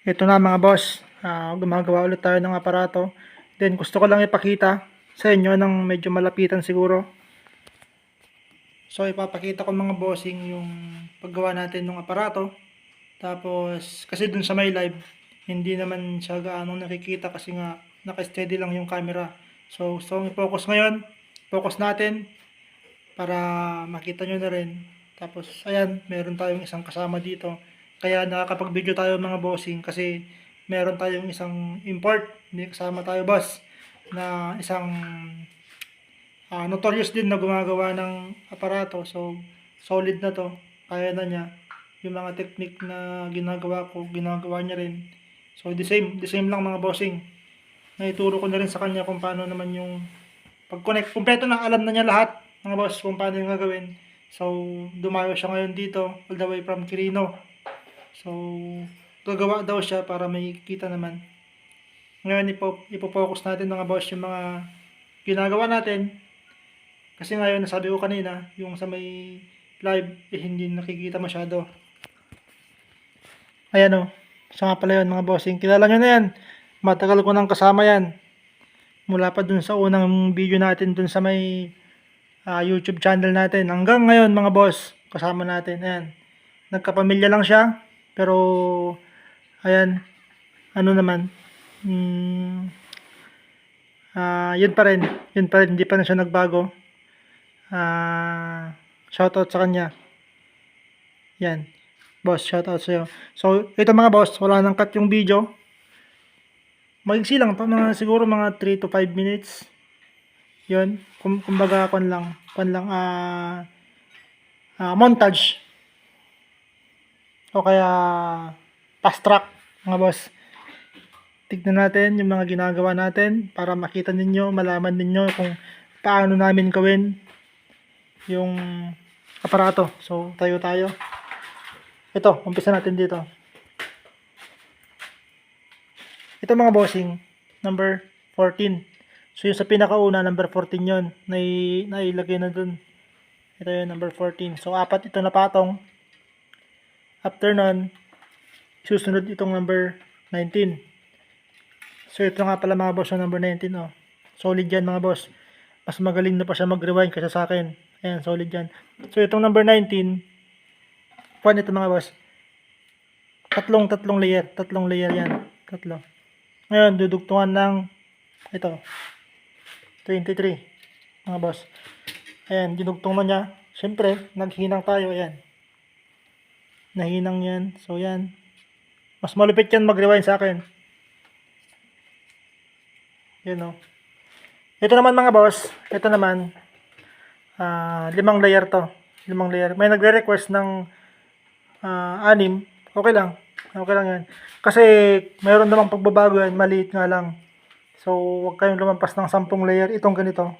Ito na mga boss, gumagawa ulit tayo ng aparato. Then gusto ko lang ipakita sa inyo ng medyo malapitan siguro. So ipapakita ko mga bossing yung paggawa natin ng aparato. Tapos kasi dun sa my live, hindi naman siya gaano nakikita kasi nga naka-steady lang yung camera. So i-focus ngayon, focus natin para makita nyo na rin. Tapos ayan, meron tayong isang kasama dito. Kaya nakakapag-video tayo mga bossing kasi meron tayong isang import. May kasama tayo boss na isang notorious din na gumagawa ng aparato. So solid na to. Kaya na niya. Yung mga technique na ginagawa ko, ginagawa niya rin. So the same lang mga bossing. Naituro ko na rin sa kanya kung paano naman yung pag-connect. Kumpleto na, alam na niya lahat mga boss kung paano yung gagawin. So dumayo siya ngayon dito all the way from Quirino. So, gagawa daw siya para may kita naman. Ngayon, ipofocus natin mga boss yung mga ginagawa natin. Kasi ngayon, nasabi ko kanina, yung sa may live, hindi nakikita masyado. Ayan o. Siya nga pala yun mga bossing. Kilala nyo na yan. Matagal ko nang kasama yan. Mula pa dun sa unang video natin dun sa may YouTube channel natin. Hanggang ngayon mga boss, kasama natin. Ayan. Nagkapamilya lang siya. Pero, ayan, ano naman, yun pa rin, hindi pa rin siya nagbago. Shoutout sa kanya. Yan, boss, shoutout sa'yo. So, ito mga boss, wala nang cut yung video. Maigsi lang to, siguro mga 3 to 5 minutes. Yun, kumbaga, montage. O kaya fast track mga boss. Tignan natin yung mga ginagawa natin para makita ninyo, malaman ninyo kung paano namin gawin yung aparato. So tayo. Ito, umpisa natin dito. Ito mga bossing, number 14. So yung sa pinakauna, number 14 yon, nailagay na dun. Ito yung number 14. So apat ito na patong. After nun, susunod itong number 19. So ito nga pala mga boss yung number 19. Oh. Solid yan mga boss. Mas magaling na pa siya mag-rewind kaysa sa akin. Ayan, solid yan. So itong number 19, ito mga boss. Tatlong layer. Tatlong layer yan. Tatlo. Ngayon, dudugtungan ng ito. 23. Mga boss. Ayan, dinugtong na niya. Siyempre, naghinang tayo. Ayan. Nahinang yan. So yan. Mas malupit yan mag-rewind sa akin. Yan o. Ito naman mga boss. Ito naman. 5 layer to. 5 layer. May nagre-request ng 6. Okay lang. Okay lang yan. Kasi mayroon namang pagbabago yan. Maliit nga lang. So huwag kayong lumampas ng 10 layer. Itong ganito.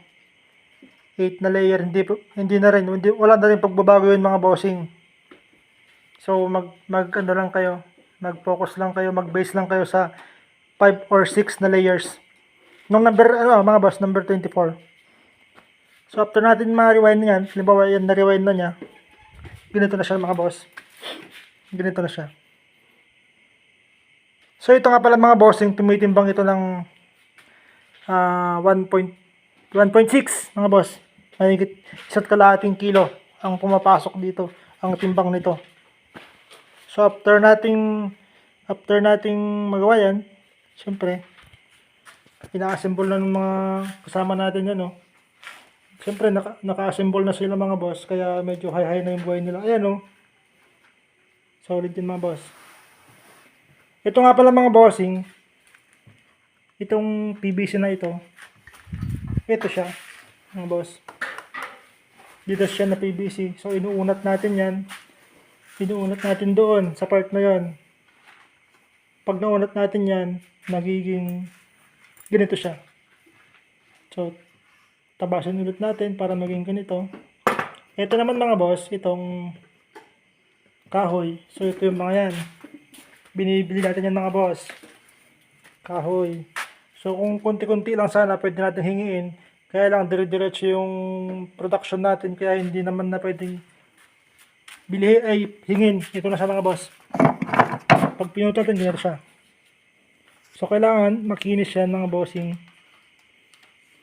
8 na layer. Hindi na rin. Wala na rin pagbabago yun mga bossing. So ano lang kayo, mag-focus lang kayo, mag-base lang kayo sa 5 or 6 na layers. Nung number mga boss, number 24. So after natin ma-rewind yan, halimbawa yan na-rewind na niya. Ganito na siya mga boss. Ganito na siya. So ito nga pala mga bossing, tumitimbang ito ng 1.6 mga boss. Mahigit 1.5 kilo ang pumapasok dito, ang timbang nito. So after nating magawa yan, siyempre, ina-assemble na ng mga kasama natin yan, no. Siyempre, naka-assemble na sila mga boss, kaya medyo high na yung buhay nila. Ayan, no. Solid din mga boss. Ito nga pala mga bossing, itong PVC na ito siya, mga boss. Dito siya na PVC. So, inuunat natin yan. Inuunat natin doon sa part na yan. Pag naunat natin yan, magiging ganito siya. So, tabasan ulit natin para maging ganito. Ito naman mga boss, itong kahoy. So, ito yung mga yan. Binibili natin yan mga boss. Kahoy. So, kung konti-konti lang sana, pwede natin hingiin. Kaya lang, dire-diretso yung production natin. Kaya hindi naman na pwedeng hingin. Ito na siya mga boss. Pag pinuto natin, ganito siya. So, kailangan makinis yan mga bossing.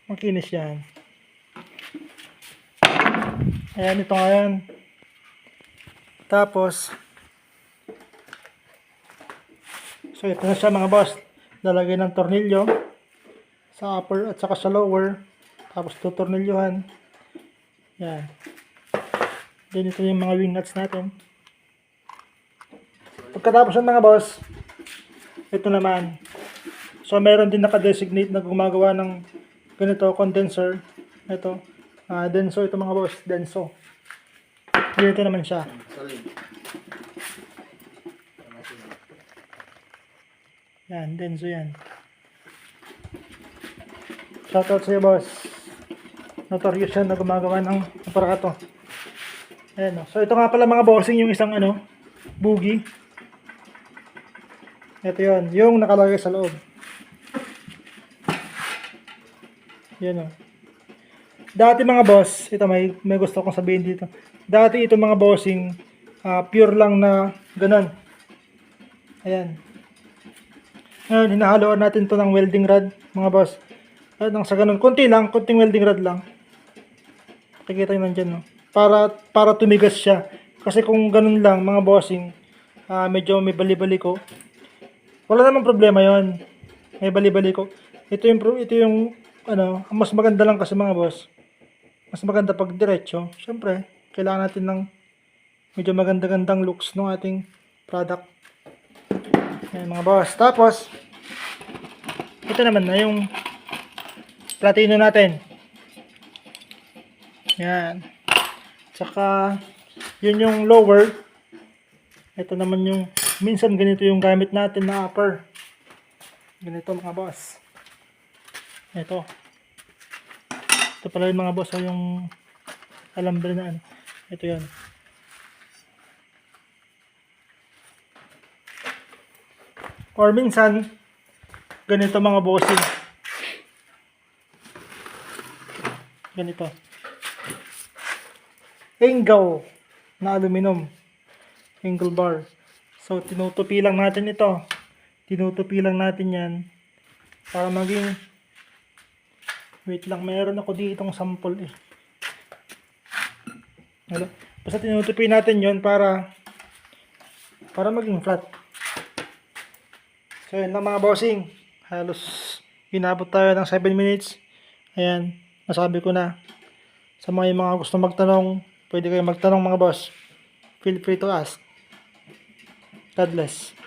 Makinis yan. Ayan, ito nga yan. Tapos, so ito na siya mga boss. Lalagay ng tornilyo sa upper at saka sa lower. Tapos tutornilyohan. Yan. Then ito yung mga wing nuts natin. Pagkatapos ng mga boss, ito naman. So meron din naka-designate na gumagawa ng ganito, condenser. Ito. Denso ito mga boss. Denso. Ganito naman siya. Yan. Denso yan. Shoutout sa'yo boss. Notorious yan na gumagawa ng aparato. Ayan o. So ito nga pala mga bossing yung isang boogie. Ito yun. Yung nakalagay sa loob. Yan o. Dati mga boss, ito may gusto kong sabihin dito. Dati ito mga bossing, pure lang na ganun. Ayan. Ngayon, hinahaloan natin to ng welding rod, mga boss. At nang sa ganun, konting welding rod lang. Nakikita nyo nandyan, no? Para tumigas siya. Kasi kung ganun lang, mga bossing, medyo may bali-bali ko. Wala namang problema yon. May bali-bali ko. Ito yung mas maganda lang kasi mga boss. Mas maganda pag diretso. Siyempre, kailangan natin ng medyo maganda-gandang looks ng ating product. Ayan mga boss. Tapos, ito naman na yung platino natin. Yan. Tsaka, yun yung lower. Ito naman yung, minsan ganito yung gamit natin na upper. Ganito mga boss. Ito. Ito pala yung mga boss, yung alambre na Ito yan. Or minsan, ganito mga bossing. Ganito. Angle na aluminum. Angle bar. So, tinutupi lang natin ito. Tinutupi lang natin yan. Para maging, wait lang, meron ako ditong sample eh. Basta tinutupi natin yon para maging flat. So yun lang mga bossing. Halos inabot tayo ng 7 minutes. Ayan, nasabi ko na. Sa mga gusto magtanong, pwede kayo magtanong mga boss. Feel free to ask. God bless.